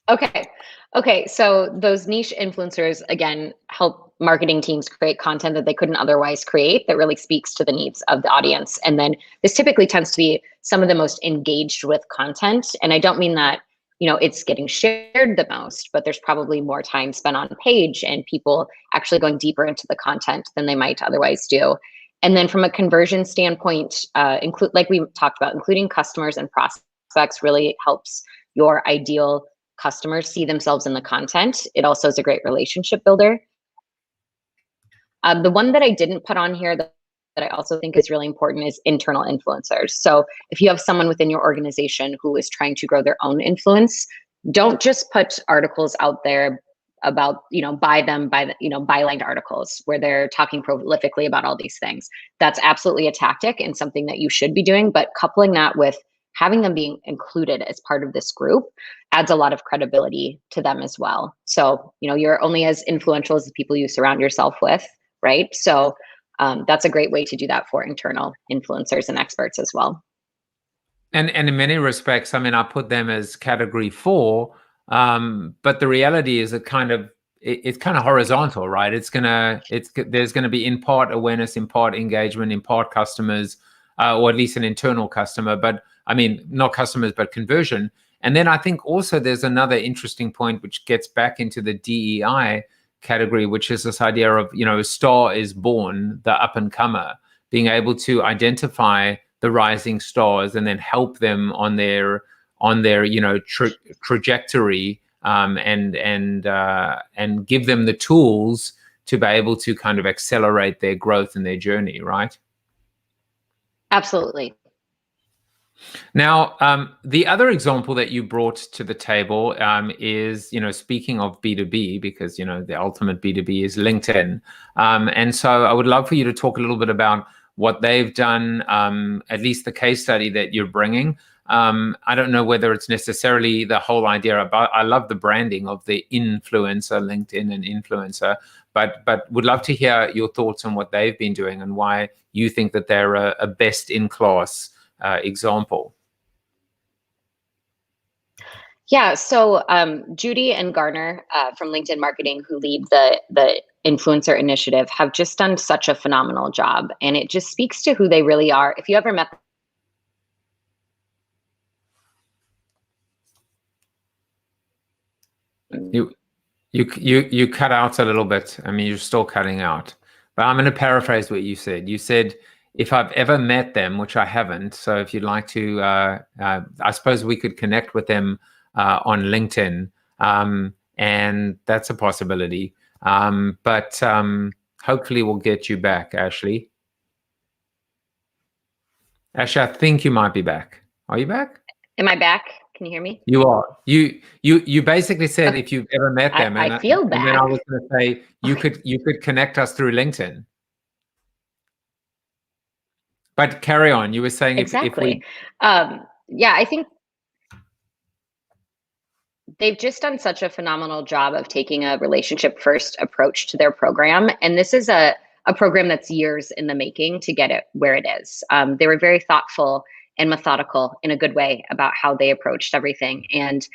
Okay. So those niche influencers, again, help marketing teams create content that they couldn't otherwise create that really speaks to the needs of the audience. And then this typically tends to be some of the most engaged with content. And I don't mean that, it's getting shared the most, but there's probably more time spent on page and people actually going deeper into the content than they might otherwise do. And then from a conversion standpoint, like we talked about, including customers and prospects really helps your ideal customers see themselves in the content. It also is a great relationship builder. The one that I didn't put on here that I also think is really important is internal influencers. So if you have someone within your organization who is trying to grow their own influence, don't just put articles out there about, bylined articles where they're talking prolifically about all these things. That's absolutely a tactic and something that you should be doing, but coupling that with having them being included as part of this group adds a lot of credibility to them as well. So, you're only as influential as the people you surround yourself with, right? So that's a great way to do that for internal influencers and experts as well. And in many respects, I mean, I put them as category 4, but the reality is it's kind of horizontal, right? There's gonna be in part awareness, in part engagement, in part customers, or at least an internal customer, but I mean, not customers, but conversion. And then I think also there's another interesting point which gets back into the DEI category, which is this idea of, a star is born, the up and comer, being able to identify the rising stars and then help them on their trajectory, and give them the tools to be able to kind of accelerate their growth and their journey, right? Absolutely. Now, the other example that you brought to the table is, speaking of B2B, because, the ultimate B2B is LinkedIn. And so I would love for you to talk a little bit about what they've done, at least the case study that you're bringing. I don't know whether it's necessarily the whole idea about, I love the branding of the influencer, LinkedIn and influencer, but would love to hear your thoughts on what they've been doing and why you think that they're a best-in-class example. Yeah, so Judy and Garner from LinkedIn Marketing, who lead the influencer initiative, have just done such a phenomenal job, and it just speaks to who they really are. If you ever met You cut out a little bit. I mean, you're still cutting out, but I'm going to paraphrase what you said. You said, if I've ever met them, which I haven't. So if you'd like to, I suppose we could connect with them on LinkedIn, and that's a possibility. But hopefully we'll get you back, Ashley. Ashley, I think you might be back. Are you back? Am I back? Can you hear me? You are. You basically said if you've ever met them, I feel bad. And then I was going to say you could connect us through LinkedIn. But carry on. You were saying exactly. if we. Yeah, I think they've just done such a phenomenal job of taking a relationship first approach to their program, and this is a program that's years in the making to get it where it is. They were very thoughtful and methodical in a good way about how they approached everything. And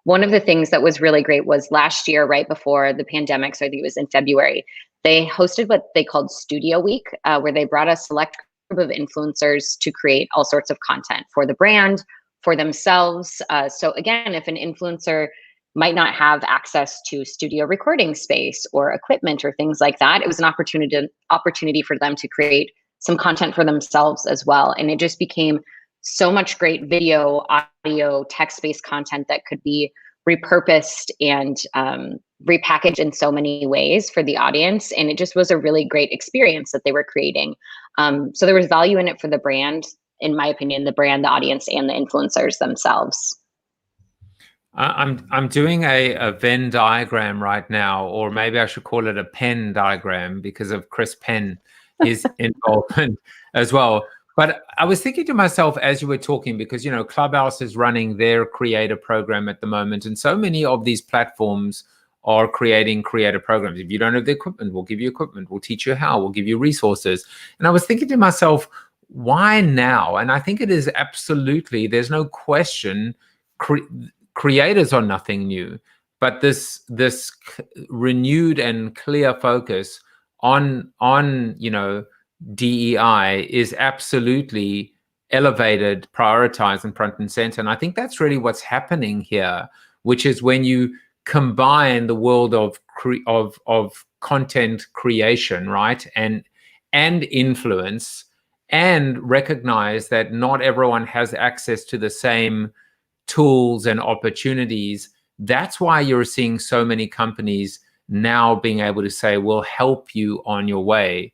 one of the things that was really great was last year, right before the pandemic, so I think it was in February, they hosted what they called Studio Week, where they brought a select group of influencers to create all sorts of content for the brand, for themselves. So again, if an influencer might not have access to studio recording space or equipment or things like that, it was an opportunity for them to create some content for themselves as well. And it just became so much great video, audio, text-based content that could be repurposed and repackaged in so many ways for the audience. And it just was a really great experience that they were creating. So there was value in it for the brand, in my opinion, the brand, the audience, and the influencers themselves. I'm doing a Venn diagram right now, or maybe I should call it a Penn diagram because of Chris Penn, his involvement as well. But I was thinking to myself as you were talking, because, Clubhouse is running their creator program at the moment. And so many of these platforms are creating creator programs. If you don't have the equipment, we'll give you equipment. We'll teach you how. We'll give you resources. And I was thinking to myself, why now? And I think it is absolutely, there's no question, creators are nothing new. But this renewed and clear focus on DEI is absolutely elevated, prioritized, and front and center. And I think that's really what's happening here, which is when you combine the world of content creation, right, and influence, and recognize that not everyone has access to the same tools and opportunities. That's why you're seeing so many companies now being able to say, we'll help you on your way.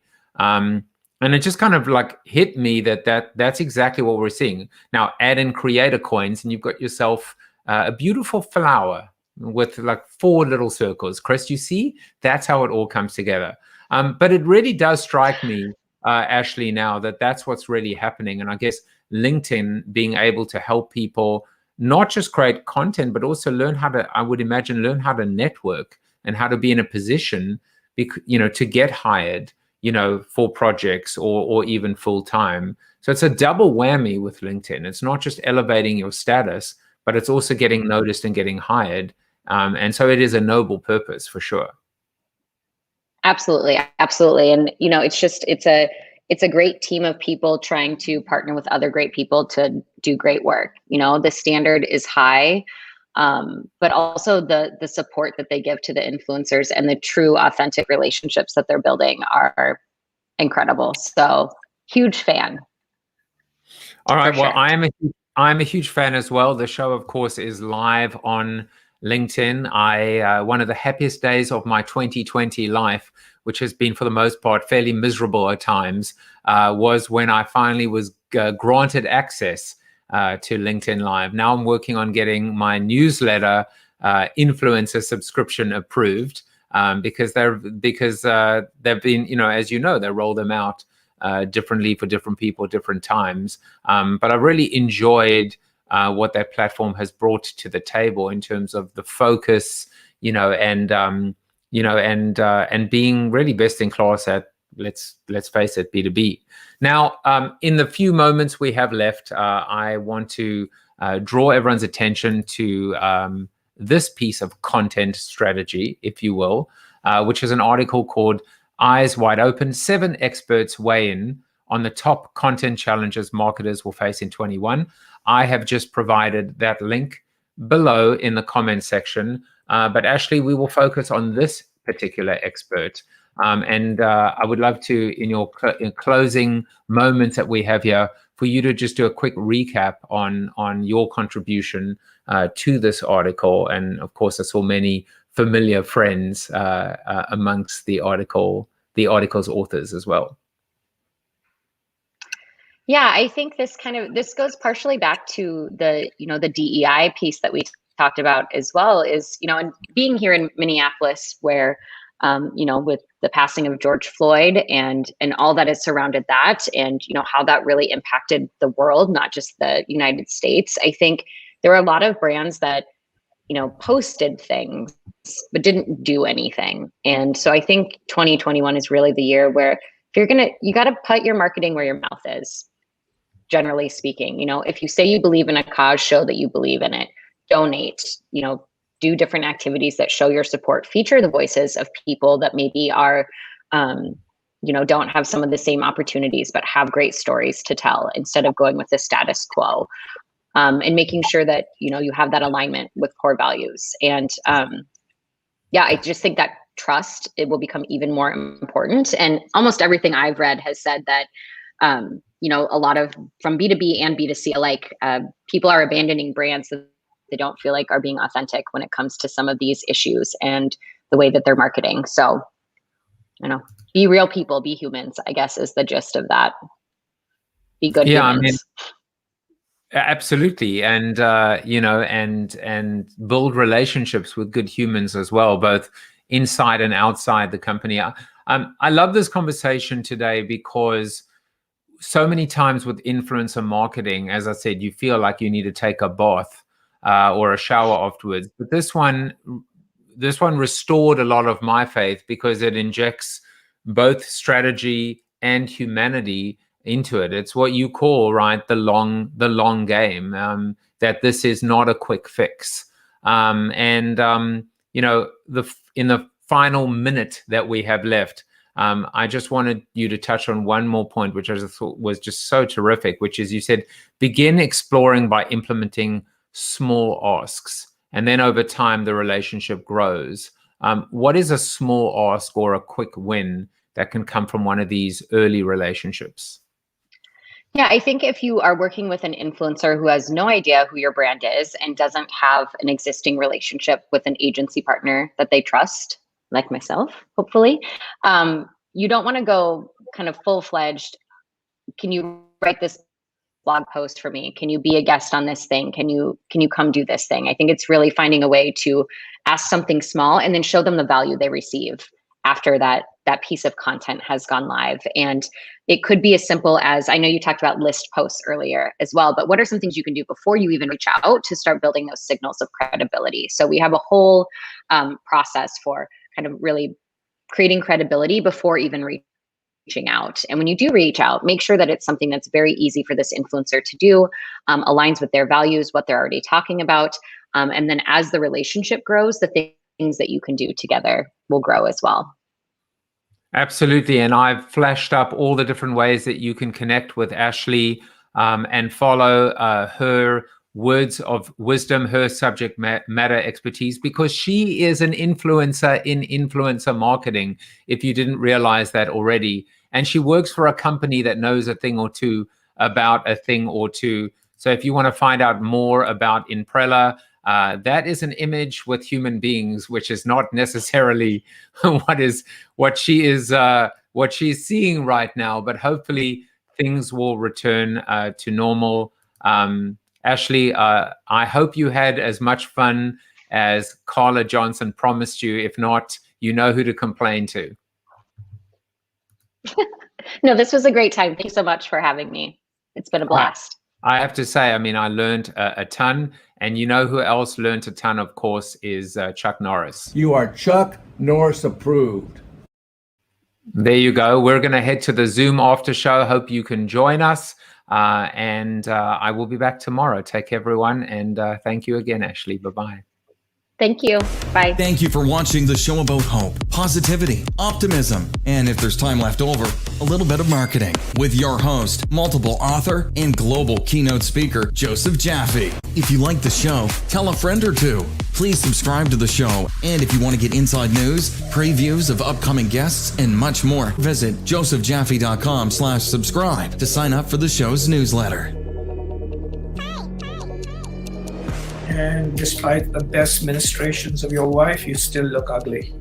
And it just kind of like hit me that's exactly what we're seeing. Now add in creator coins and you've got yourself a beautiful flower with like 4 little circles. Chris, you see, that's how it all comes together. But it really does strike me Ashley, now that's what's really happening. And I guess LinkedIn being able to help people not just create content, but also learn how to, I would imagine, learn how to network and how to be in a position, to get hired, for projects or even full time. So it's a double whammy with LinkedIn. It's not just elevating your status, but it's also getting noticed and getting hired. And so it is a noble purpose for sure. Absolutely. Absolutely. And, it's a great team of people trying to partner with other great people to do great work. The standard is high, but also the support that they give to the influencers and the true authentic relationships that they're building are incredible. So huge fan. All right. Well, sure. I'm a huge fan as well. The show, of course, is live on LinkedIn. One of the happiest days of my 2020 life, which has been for the most part fairly miserable at times, was when I finally was granted access to LinkedIn Live. Now I'm working on getting my newsletter influencer subscription approved because they've been, as they roll them out differently for different people, different times. But I really enjoyed what that platform has brought to the table in terms of the focus, and being really best in class at, let's face it, B2B. Now, in the few moments we have left, I want to draw everyone's attention to this piece of content strategy, if you will, which is an article called Eyes Wide Open, 7 experts weigh in on the top content challenges marketers will face in 21. I have just provided that link below in the comment section. But Ashley, we will focus on this particular expert. And I would love to, in closing moments that we have here, for you to just do a quick recap on your contribution to this article. And of course, I saw many familiar friends amongst the article's authors as well. Yeah, I think this goes partially back to the DEI piece that we talked about as well, is, and being here in Minneapolis where, with the passing of George Floyd and all that has surrounded that, and, how that really impacted the world, not just the United States. I think there were a lot of brands that, posted things, but didn't do anything. And so I think 2021 is really the year where you got to put your marketing where your mouth is. Generally speaking, if you say you believe in a cause, show that you believe in it, donate, do different activities that show your support, feature the voices of people that maybe are, don't have some of the same opportunities, but have great stories to tell, instead of going with the status quo, and making sure that, you have that alignment with core values. And I just think that trust, it will become even more important. And almost everything I've read has said that, a lot of, from B2B and B2C alike, people are abandoning brands that they don't feel like are being authentic when it comes to some of these issues and the way that they're marketing. So, be real people, be humans, I guess, is the gist of that. Be good humans. Absolutely. And, and build relationships with good humans as well, both inside and outside the company. I love this conversation today because so many times with influencer marketing, as I said, you feel like you need to take a bath or a shower afterwards. But this one restored a lot of my faith, because it injects both strategy and humanity into it. It's what you call, right, the long game, that this is not a quick fix. In the final minute that we have left, I just wanted you to touch on one more point, which I just thought was just so terrific, which is, you said, begin exploring by implementing small asks, and then over time, the relationship grows. What is a small ask or a quick win that can come from one of these early relationships? Yeah, I think if you are working with an influencer who has no idea who your brand is and doesn't have an existing relationship with an agency partner that they trust, like myself, hopefully, you don't want to go kind of full-fledged. Can you write this blog post for me? Can you be a guest on this thing? Can you come do this thing? I think it's really finding a way to ask something small and then show them the value they receive after that that piece of content has gone live. And it could be as simple as, I know you talked about list posts earlier as well, but what are some things you can do before you even reach out to start building those signals of credibility? So we have a whole process for kind of really creating credibility before even reaching out. And when you do reach out, make sure that it's something that's very easy for this influencer to do, aligns with their values, what they're already talking about. And then as the relationship grows, the things that you can do together will grow as well. Absolutely. And I've flashed up all the different ways that you can connect with Ashley and follow her words of wisdom, her subject matter expertise, because she is an influencer in influencer marketing, if you didn't realize that already. And she works for a company that knows a thing or two about a thing or two. So if you want to find out more about Imprella, that is an image with human beings, which is not necessarily what she's seeing right now, but hopefully things will return to normal. Ashley, I hope you had as much fun as Carla Johnson promised you. If not, you know who to complain to. No, this was a great time. Thank you so much for having me. It's been a blast. I have to say, I mean, I learned a ton. And you know who else learned a ton, of course, is Chuck Norris. You are Chuck Norris approved. There you go. We're going to head to the Zoom after show. Hope you can join us. And I will be back tomorrow. Take care, everyone. And thank you again, Ashley. Bye-bye. Thank you. Bye. Thank you for watching the show about hope, positivity, optimism, and if there's time left over, a little bit of marketing with your host, multiple author, and global keynote speaker, Joseph Jaffe. If you like the show, tell a friend or two. Please subscribe to the show. And if you want to get inside news, previews of upcoming guests, and much more, visit josephjaffe.com/subscribe to sign up for the show's newsletter. And despite the best ministrations of your wife, you still look ugly.